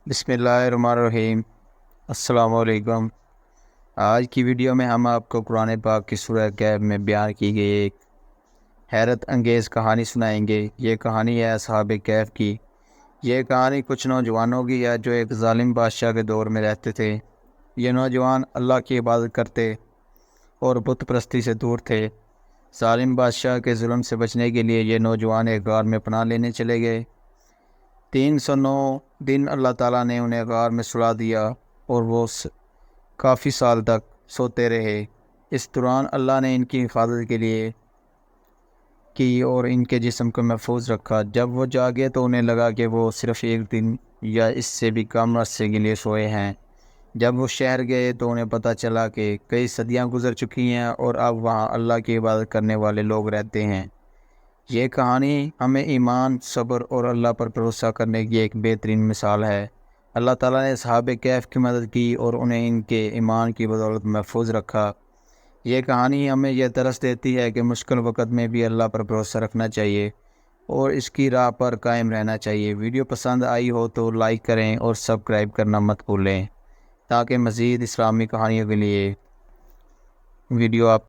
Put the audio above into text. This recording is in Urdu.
بسم اللہ الرحمن الرحیم۔ السلام علیکم۔ آج کی ویڈیو میں ہم آپ کو قرآن پاک کی سورہ کہف میں بیان کی گئی ایک حیرت انگیز کہانی سنائیں گے۔ یہ کہانی ہے اصحاب کہف کی۔ یہ کہانی کچھ نوجوانوں کی ہے جو ایک ظالم بادشاہ کے دور میں رہتے تھے۔ یہ نوجوان اللہ کی عبادت کرتے اور بت پرستی سے دور تھے۔ ظالم بادشاہ کے ظلم سے بچنے کے لیے یہ نوجوان ایک غار میں پناہ لینے چلے گئے۔ 309 دن اللہ تعالیٰ نے انہیں غار میں سلا دیا اور وہ کافی سال تک سوتے رہے۔ اس دوران اللہ نے ان کی حفاظت کے لیے کی اور ان کے جسم کو محفوظ رکھا۔ جب وہ جاگے تو انہیں لگا کہ وہ صرف ایک دن یا اس سے بھی کم عرصے کے لیے سوئے ہیں۔ جب وہ شہر گئے تو انہیں پتہ چلا کہ کئی صدیاں گزر چکی ہیں اور اب وہاں اللہ کی عبادت کرنے والے لوگ رہتے ہیں۔ یہ کہانی ہمیں ایمان، صبر اور اللہ پر بھروسہ کرنے کی ایک بہترین مثال ہے۔ اللہ تعالیٰ نے اصحاب کہف کی مدد کی اور انہیں ان کے ایمان کی بدولت محفوظ رکھا۔ یہ کہانی ہمیں یہ درس دیتی ہے کہ مشکل وقت میں بھی اللہ پر بھروسہ رکھنا چاہیے اور اس کی راہ پر قائم رہنا چاہیے۔ ویڈیو پسند آئی ہو تو لائک کریں اور سبسکرائب کرنا مت بھولیں تاکہ مزید اسلامی کہانیوں کے لیے ویڈیو آپ